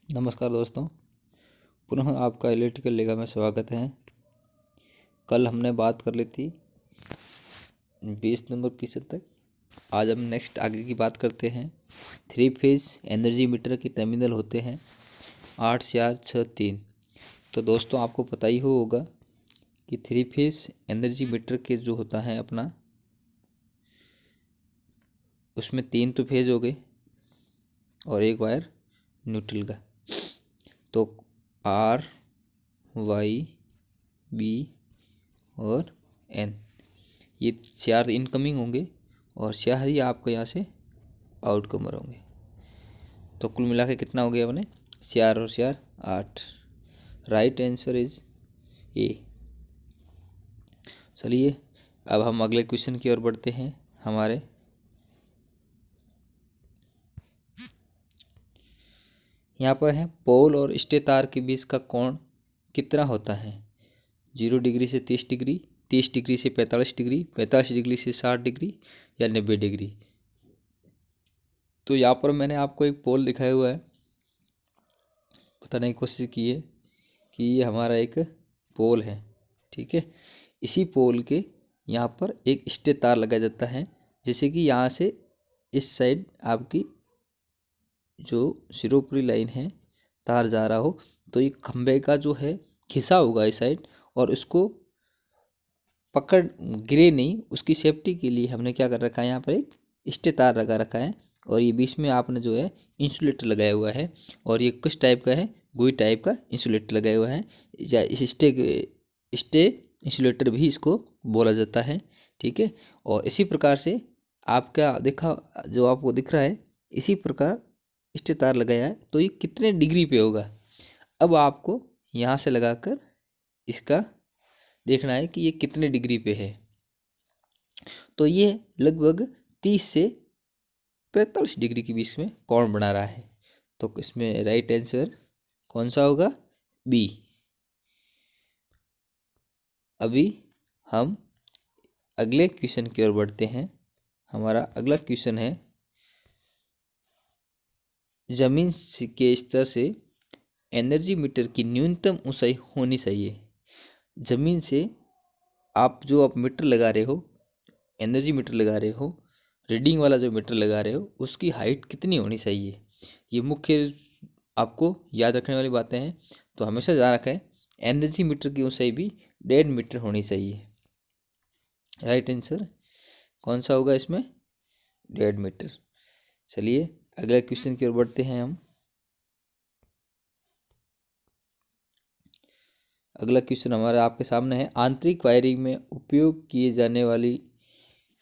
नमस्कार दोस्तों, पुनः आपका इलेक्ट्रिकल लेगा में स्वागत है। कल हमने बात कर ली थी 20 नंबर क्वेश्चन तक। आज हम नेक्स्ट आगे की बात करते हैं। 3 फेज एनर्जी मीटर के टर्मिनल होते हैं 8, 4, 6, 3। तो दोस्तों आपको पता ही होगा कि 3 फेज एनर्जी मीटर के जो होता है अपना, उसमें 3 तो फेज हो गए और एक वायर न्यूट्रल का। तो आर, वाई, बी और एन, ये 4 इनकमिंग होंगे और 4 ही आपको यहाँ से आउटकमर होंगे। तो कुल मिला के कितना हो गया अपने 4 और 4 8। Right answer is a. चलिए अब हम अगले क्वेश्चन की ओर बढ़ते हैं। हमारे यहाँ पर है, पोल और स्टे तार के बीच का कोण कितना होता है? 0 डिग्री से 30 डिग्री, 30 डिग्री से 45 डिग्री, 45 डिग्री से 60 डिग्री या 90 डिग्री। तो यहाँ पर मैंने आपको एक पोल दिखाया हुआ है, बताने की कोशिश की है कि ये हमारा एक पोल है, ठीक है। इसी पोल के यहाँ पर एक स्टे तार लगाया जाता है, जैसे कि यहाँ से इस साइड आपकी जो सिरोपुरी लाइन है तार जा रहा हो, तो ये खंबे का जो है खिसा होगा इस साइड, और उसको पकड़ गिरे नहीं, उसकी सेफ्टी के लिए हमने क्या कर रखा है, यहाँ पर एक स्टे तार लगा रखा है। और ये बीच में आपने जो है इंसुलेटर लगाया हुआ है, और ये किस टाइप का है, गुई टाइप का इंसुलेटर लगाया हुआ है, या इस स्टे इंसुलेटर भी इसको बोला जाता है, ठीक है। और इसी प्रकार से आपका देखा जो आपको दिख रहा है, इसी प्रकार स्टे तार लगाया है। तो ये कितने डिग्री पे होगा, अब आपको यहाँ से लगाकर इसका देखना है कि ये कितने डिग्री पे है। तो ये लगभग 30 से 45 डिग्री के बीच में कोण बना रहा है। तो इसमें राइट आंसर कौन सा होगा? बी। अभी हम अगले क्वेश्चन की ओर बढ़ते हैं। हमारा अगला क्वेश्चन है, जमीन के स्तर से एनर्जी मीटर की न्यूनतम ऊंचाई होनी चाहिए। जमीन से आप मीटर लगा रहे हो, एनर्जी मीटर लगा रहे हो, रीडिंग वाला जो मीटर लगा रहे हो, उसकी हाइट कितनी होनी चाहिए? ये मुख्य आपको याद रखने वाली बातें हैं। तो हमेशा याद रखें, एनर्जी मीटर की ऊंचाई भी 1.5 मीटर होनी चाहिए। राइट आंसर कौन सा होगा इसमें? 1.5 मीटर। चलिए अगले क्वेश्चन की ओर बढ़ते हैं हम। अगला क्वेश्चन हमारा आपके सामने है, आंतरिक वायरिंग में उपयोग किए जाने वाली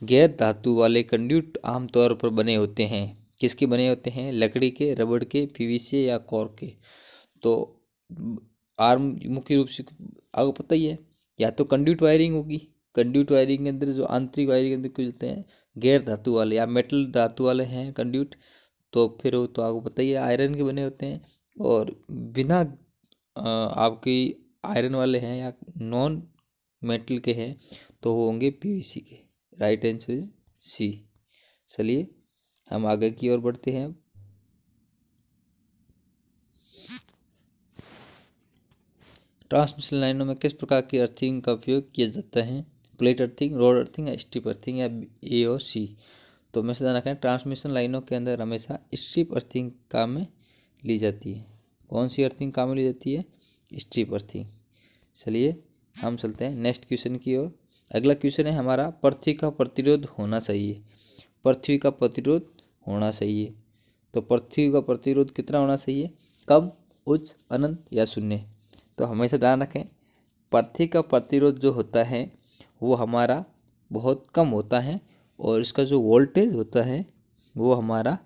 गैर धातु वाले कंड्यूट आमतौर पर बने होते हैं। किसके बने होते हैं? लकड़ी के, रबड़ के, पीवीसी या कॉर्क के। तो आर्म मुख्य रूप से आपको पता ही है, या तो कंड्यूट वायरिंग होगी, कंड्यूट वायरिंग के अंदर जो आंतरिक वायरिंग के अंदर कुछ होते हैं गैर धातु वाले या मेटल धातु वाले हैं कंड्यूट, तो फिर वो तो आपको पता ही है आयरन के बने होते हैं। और बिना आपकी आयरन वाले हैं या नॉन मेटल के हैं तो वो होंगे पीवीसी के। Right answer is C. चलिए हम आगे की ओर बढ़ते हैं। ट्रांसमिशन लाइनों में किस प्रकार की अर्थिंग का उपयोग किया जाता है? प्लेट अर्थिंग, रोड अर्थिंग या स्ट्रिप अर्थिंग, या ए और सी। तो हमेशा ध्यान रखें, ट्रांसमिशन लाइनों के अंदर हमेशा स्ट्रिप अर्थिंग काम में ली जाती है। कौन सी अर्थिंग काम में ली जाती है? Strip earthing. चलिए हम चलते हैं नेक्स्ट क्वेश्चन की ओर। अगला क्वेश्चन है हमारा, पृथ्वी का प्रतिरोध होना चाहिए। पृथ्वी का प्रतिरोध होना चाहिए। तो पृथ्वी का प्रतिरोध कितना होना चाहिए? कम, उच्च, अनंत या शून्य। तो हमेशा ध्यान रखें, पृथ्वी का प्रतिरोध जो होता है वो हमारा बहुत कम होता है, और इसका जो वोल्टेज होता है वो हमारा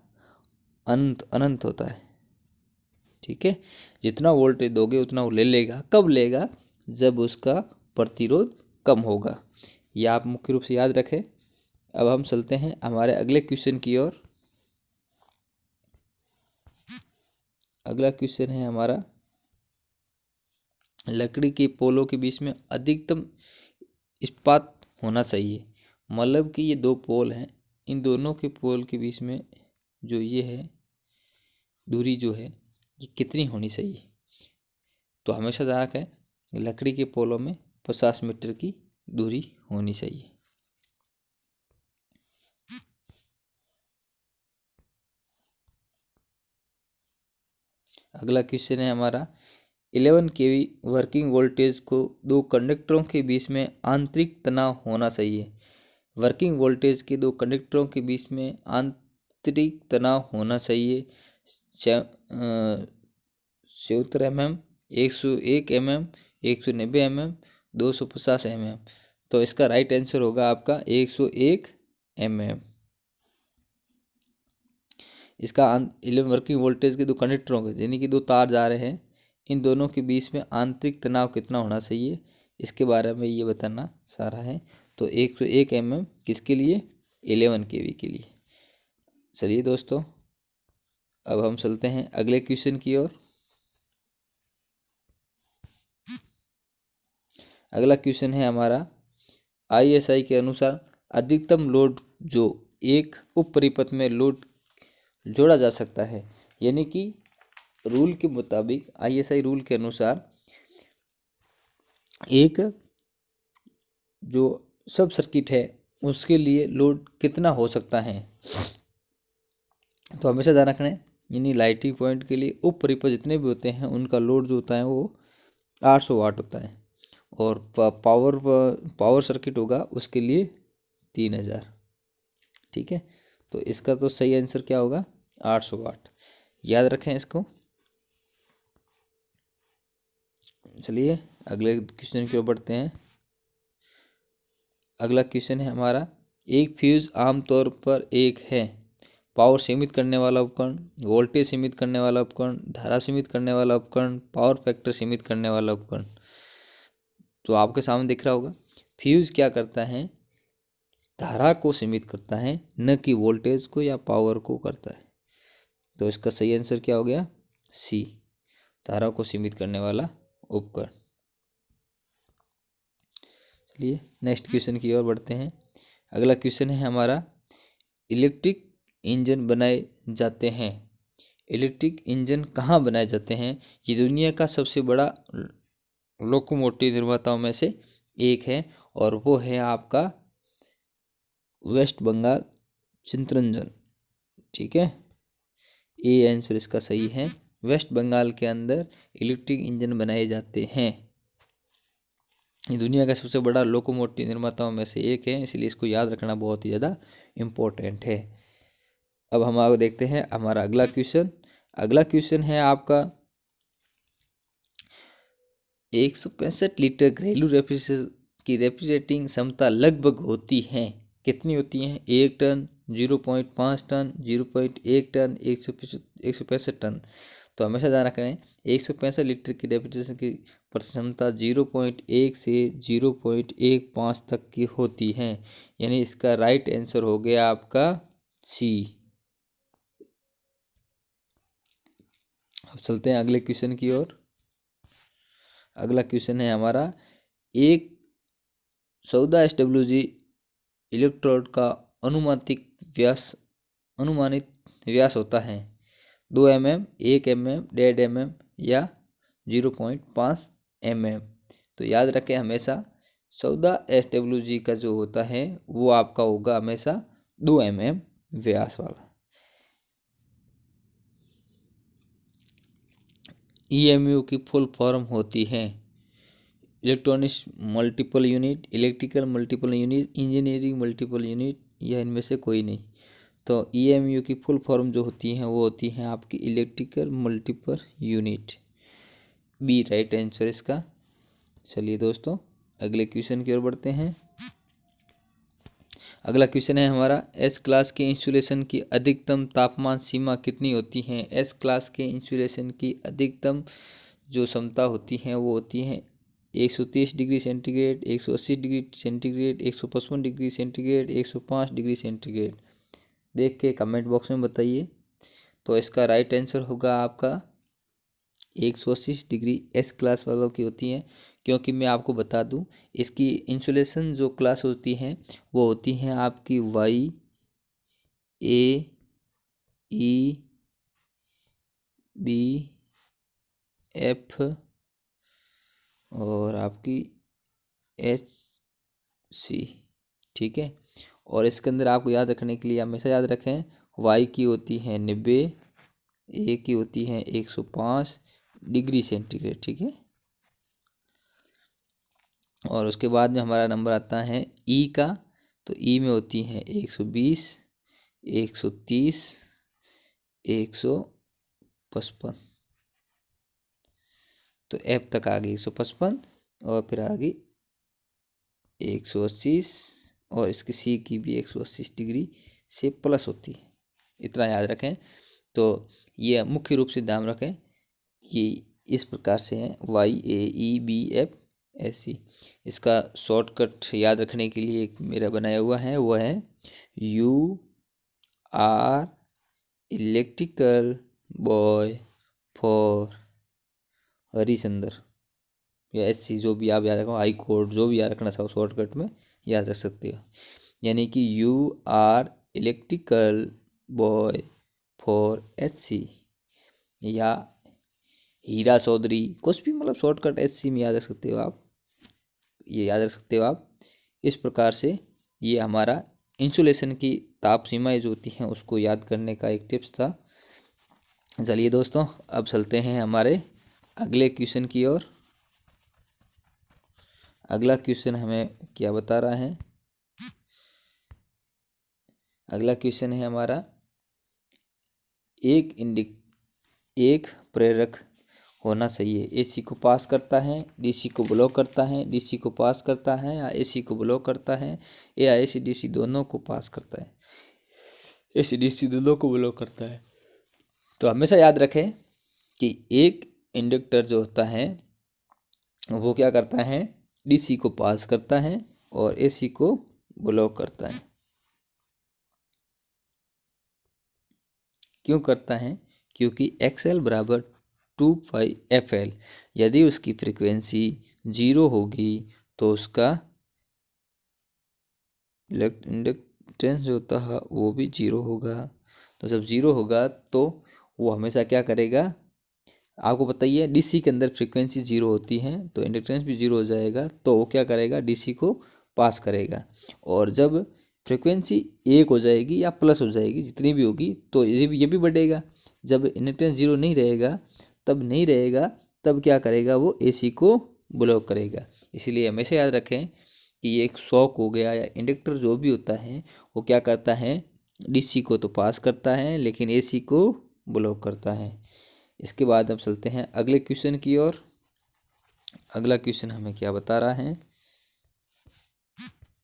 अनंत अनंत होता है, ठीक है। जितना वोल्टेज दोगे उतना वो ले लेगा। कब लेगा? जब उसका प्रतिरोध कम होगा। ये आप मुख्य रूप से याद रखें। अब हम चलते हैं हमारे अगले क्वेश्चन की ओर। अगला क्वेश्चन है हमारा, लकड़ी के पोलों के बीच में अधिकतम इस्पात होना चाहिए। मतलब कि ये 2 पोल हैं, इन दोनों के पोल के बीच में जो ये है दूरी जो है, ये कितनी होनी चाहिए। तो हमेशा ध्यान रखें लकड़ी के पोलों में 50 मीटर की दूरी होनी चाहिए। अगला क्वेश्चन है हमारा 11 केवी वर्किंग वोल्टेज को दो कंडक्टरों के बीच में आंतरिक तनाव होना चाहिए। वर्किंग वोल्टेज के दो कंडक्टरों के बीच में आंतरिक तनाव होना चाहिए 70 mm, 101 mm, 190 mm, 250 mm। तो इसका राइट आंसर होगा आपका 101 mm। इसका 11 वर्किंग वोल्टेज के दो कंडक्टरों के यानी कि दो तार जा रहे हैं, इन दोनों के बीच में आंतरिक तनाव कितना होना चाहिए, इसके बारे में ये बताना सारा है। तो 101 mm किसके लिए, 11 kV के लिए। चलिए दोस्तों अब हम चलते हैं अगले क्वेश्चन की ओर। अगला क्वेश्चन है हमारा ISI के अनुसार अधिकतम लोड जो एक उप परिपथ में लोड जोड़ा जा सकता है, यानी कि रूल के मुताबिक ISI रूल के अनुसार एक जो सब सर्किट है उसके लिए लोड कितना हो सकता है। तो हमेशा ध्यान रखना है यानी लाइटिंग पॉइंट के लिए उप परिपथ जितने भी होते हैं उनका लोड जो होता है वो 800 वाट होता है, और पावर सर्किट होगा उसके लिए 3000। ठीक है, तो इसका तो सही आंसर क्या होगा, 800 वाट। याद रखें इसको। चलिए अगले क्वेश्चन की ओर बढ़ते हैं। अगला क्वेश्चन है हमारा एक फ्यूज आमतौर पर एक है पावर सीमित करने वाला उपकरण, वोल्टेज सीमित करने वाला उपकरण, धारा सीमित करने वाला उपकरण, पावर फैक्टर सीमित करने वाला उपकरण। तो आपके सामने दिख रहा होगा फ्यूज क्या करता है, धारा को सीमित करता है, न कि वोल्टेज को या पावर को करता है। तो इसका सही आंसर क्या हो गया, सी, धारा को सीमित करने वाला उपकरण। चलिए नेक्स्ट क्वेश्चन की ओर बढ़ते हैं। अगला क्वेश्चन है हमारा इलेक्ट्रिक इंजन बनाए जाते हैं। इलेक्ट्रिक इंजन कहाँ बनाए जाते हैं, ये दुनिया का सबसे बड़ा लोकोमोटिव निर्माताओं में से एक है, और वो है आपका वेस्ट बंगाल चितरंजन। ठीक है, ये आंसर इसका सही है। वेस्ट बंगाल के अंदर इलेक्ट्रिक इंजन बनाए जाते हैं। ये दुनिया का सबसे बड़ा लोकोमोटिव निर्माताओं में से एक है, इसलिए इसको याद रखना बहुत ही ज़्यादा इम्पोर्टेंट है। अब हम आगे देखते हैं हमारा अगला क्वेश्चन। अगला क्वेश्चन है आपका 165 लीटर घरेलू रेफ्रिजरेटर की रेफ्रिजरेटिंग क्षमता लगभग होती है, कितनी होती है, 1 टन, 0.5 टन, 0.1 टन, 165 टन। तो हमेशा ध्यान रखें 165 लीटर की रेफ्रिजरेशन की क्षमता 0.1 से 0.15 तक की होती है, यानी इसका राइट आंसर हो गया आपका सी। अब चलते हैं अगले क्वेश्चन की ओर। अगला क्वेश्चन है हमारा एक 14 SWG इलेक्ट्रोड का अनुमानित व्यास होता है 2 mm, 1 mm, 1.5 mm या 0.5 mm। तो याद रखें हमेशा 14 SWG का जो होता है वो आपका होगा हमेशा 2 mm व्यास वाला। EMU की फुल फॉर्म होती है electronics multiple unit, electrical multiple unit, engineering multiple unit, या इनमें से कोई नहीं। तो EMU की फुल फॉर्म जो होती हैं वो होती हैं आपकी electrical multiple unit, B right answer इसका। चलिए दोस्तों अगले क्वेश्चन की ओर बढ़ते हैं। अगला क्वेश्चन है हमारा एस क्लास के इंसुलेशन की अधिकतम तापमान सीमा कितनी होती है। एस क्लास के इंसुलेशन की अधिकतम जो क्षमता होती है वो होती है 130 degree centigrade, 180 degree centigrade, 155 degree centigrade, 105 degree centigrade. देख के कमेंट बॉक्स में बताइए। तो इसका राइट आंसर होगा आपका 180 डिग्री एस क्लास वालों की होती हैं, क्योंकि मैं आपको बता दूं इसकी इंसुलेशन जो क्लास होती हैं वो होती हैं आपकी वाई, ए, ई, बी, एफ और आपकी एच सी, ठीक है। और इसके अंदर आपको याद रखने के लिए हमेशा याद रखें, वाई की होती है 90, ए की होती है 105 डिग्री सेंटीग्रेड, ठीक है। और उसके बाद में हमारा नंबर आता है ई का, तो ई में होती है 120, 130, 155, तो एफ तक आ गई 155 और फिर आ गई 180, और इसकी सी की भी 180 डिग्री से प्लस होती है। इतना याद रखें। तो ये मुख्य रूप से ध्यान रखें कि इस प्रकार से है वाई ए ई बी एफ ऐसी। इसका शॉर्टकट याद रखने के लिए एक मेरा बनाया हुआ है, वो है you are electrical boy for Harichandra, या एस सी, जो भी आप याद रखो, हाई कोर्ट, जो भी याद रखना चाहो शॉर्टकट में याद रख सकते हो। यानी कि you are electrical boy for H C, या हीरा चौधरी, कुछ भी मतलब शॉर्टकट एच सी में याद रख सकते हो आप, ये याद रख सकते हो आप। इस प्रकार से ये हमारा इंसुलेशन की ताप सीमाएं जो होती हैं उसको याद करने का एक टिप्स था। चलिए दोस्तों, अब चलते हैं हमारे अगले क्वेश्चन की ओर। अगला क्वेश्चन हमें क्या बता रहा है? अगला क्वेश्चन है हमारा, एक प्रेरक होना चाहिए, एसी को पास करता है, डीसी को ब्लॉक करता है, डीसी को पास करता है, या एसी को ब्लॉक करता है, या एसी डीसी दोनों को पास करता है, एसी डीसी दोनों को ब्लॉक करता है। तो हमेशा याद रखें कि एक इंडक्टर जो होता है वो क्या करता है, डीसी को पास करता है और एसी को ब्लॉक करता है। क्यों करता है? क्योंकि एक्सएल बराबर 2πfl, यदि उसकी फ्रीक्वेंसी 0 होगी तो उसका इंडक्टेंस जो होता है वो भी 0 होगा। तो जब 0 होगा तो वो हमेशा क्या करेगा, आपको बताइए डीसी के अंदर फ्रीक्वेंसी 0 होती है तो इंडक्टेंस भी 0 हो जाएगा, तो वो क्या करेगा, डीसी को पास करेगा। और जब फ्रीक्वेंसी 1 हो जाएगी या प्लस हो जाएगी, जितनी भी होगी, तो ये भी बढ़ेगा। जब इंडक्टेंस 0 नहीं रहेगा, तब क्या करेगा, वो एसी को ब्लॉक करेगा। इसलिए हमेशा याद रखें कि ये एक शॉक हो गया या इंडक्टर जो भी होता है वो क्या करता है, डीसी को तो पास करता है लेकिन एसी को ब्लॉक करता है। इसके बाद अब चलते हैं अगले क्वेश्चन की ओर। अगला क्वेश्चन हमें क्या बता रहा है?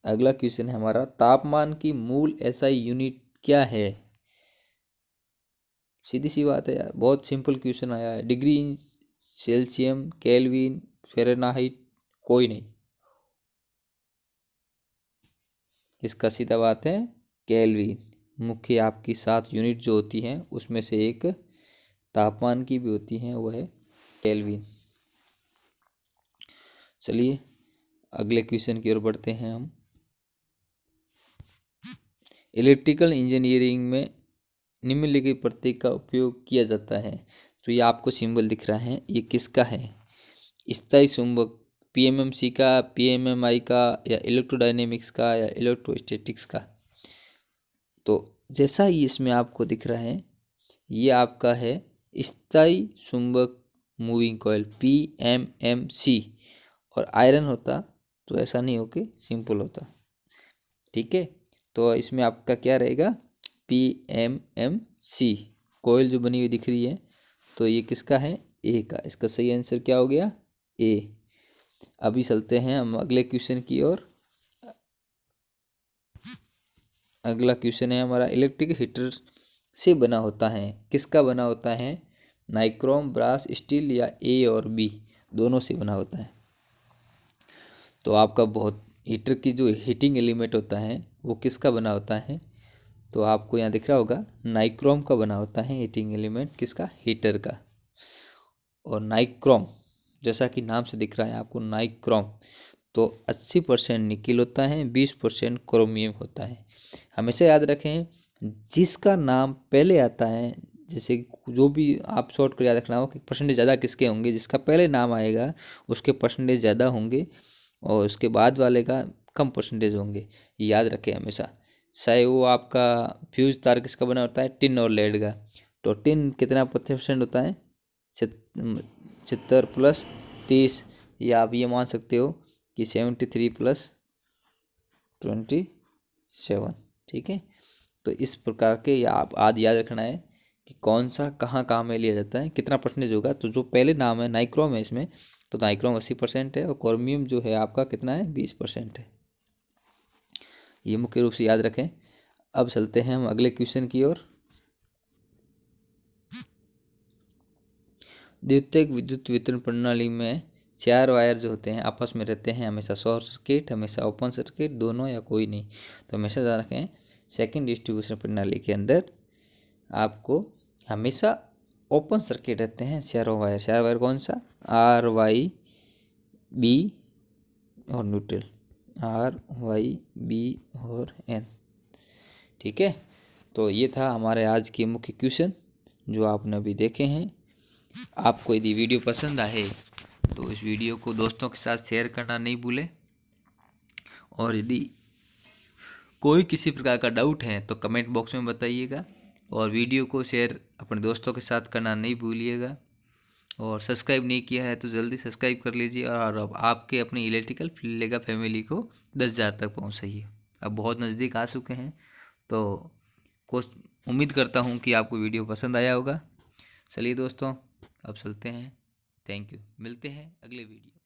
अगला क्वेश्चन है हमारा, तापमान की मूल एसआई यूनिट क्या है? सीधी सी बात है यार, बहुत सिंपल क्वेश्चन आया है। डिग्री, सेल्सियम, केल्विन, फ़ारेनहाइट, कोई नहीं, इसका सीधा बात है केल्विन। मुख्य आपकी 7 यूनिट जो होती हैं उसमें से एक तापमान की भी होती है, वो है केल्विन। चलिए अगले क्वेश्चन की ओर बढ़ते हैं हम। इलेक्ट्रिकल इंजीनियरिंग में निम्नलिखित प्रतीक का उपयोग किया जाता है। तो ये आपको सिंबल दिख रहा है, ये किसका है? स्थायी चुंबक, पीएमएमसी का, पीएमएमआई का, या इलेक्ट्रोडायनेमिक्स का, या इलेक्ट्रोस्टैटिक्स का। तो जैसा ही इसमें आपको दिख रहा है, ये आपका है स्थायी चुंबक मूविंग कॉइल, पीएमएमसी। और आयरन होता तो ऐसा नहीं होके सिंपल होता, ठीक है। तो इसमें आपका क्या रहेगा, पीएमएमसी। कॉइल जो बनी हुई दिख रही है तो ये किसका है, ए का। इसका सही आंसर क्या हो गया, ए। अभी चलते हैं हम अगले क्वेश्चन की ओर। अगला क्वेश्चन है हमारा, इलेक्ट्रिक हीटर से बना होता है, किसका बना होता है? नाइक्रोम, ब्रास, स्टील, या ए और बी दोनों से बना होता है। तो आपका बहुत हीटर की जो हीटिंग एलिमेंट होता है वो किसका बना होता है? तो आपको यहाँ दिख रहा होगा नाइक्रोम का बना होता है हीटिंग एलिमेंट, किसका, हीटर का। और नाइक्रोम जैसा कि नाम से दिख रहा है आपको नाइक्रोम, तो 80% निकिल होता है, 20% क्रोमियम होता है। हमेशा याद रखें, जिसका नाम पहले आता है जैसे जो भी आप शॉर्ट कर याद रखना हो कि परसेंटेज ज़्यादा किसके होंगे, जिसका पहले नाम आएगा उसके परसेंटेज ज़्यादा होंगे और उसके बाद वाले का कम परसेंटेज होंगे, ये याद रखें हमेशा। चाहे वो आपका फ्यूज तार किसका बना होता है, टिन और लेड का। तो टिन कितना % होता है, 76 + 30, या आप ये मान सकते हो कि 73 + 27, ठीक है। तो इस प्रकार के या आप आदि याद रखना है कि कौन सा कहाँ कहाँ में लिया जाता है, कितना परसेंटेज होगा। तो जो पहले नाम है नाइक्रोम है इसमें, तो नाइक्रोम 80% है और क्रोमियम जो है आपका कितना है, 20% है। ये मुख्य रूप से याद रखें। अब चलते हैं हम अगले क्वेश्चन की ओर। द्वितीयक विद्युत वितरण प्रणाली में 4 वायर जो होते हैं आपस में रहते हैं, हमेशा शॉर्ट सर्किट, हमेशा ओपन सर्किट, दोनों या कोई नहीं। तो हमेशा ध्यान रखें सेकंड डिस्ट्रीब्यूशन प्रणाली के अंदर आपको हमेशा ओपन सर्किट रहते हैं चारों वायर। 4 वायर कौन सा, R Y B और न्यूट्रल, R Y B और N, ठीक है। तो ये था हमारे आज के मुख्य क्वेश्चन जो आपने अभी देखे हैं। आपको यदि वीडियो पसंद आए तो इस वीडियो को दोस्तों के साथ शेयर करना नहीं भूलें, और यदि कोई किसी प्रकार का डाउट है तो कमेंट बॉक्स में बताइएगा, और वीडियो को शेयर अपने दोस्तों के साथ करना नहीं भूलिएगा, और सब्सक्राइब नहीं किया है तो जल्दी सब्सक्राइब कर लीजिए, और अब आपके अपनी इलेक्ट्रिकल फील्ड फैमिली को 10,000 तक पहुंचाइए। अब बहुत नज़दीक आ चुके हैं, तो उम्मीद करता हूं कि आपको वीडियो पसंद आया होगा। चलिए दोस्तों, अब चलते हैं। थैंक यू, मिलते हैं अगले वीडियो।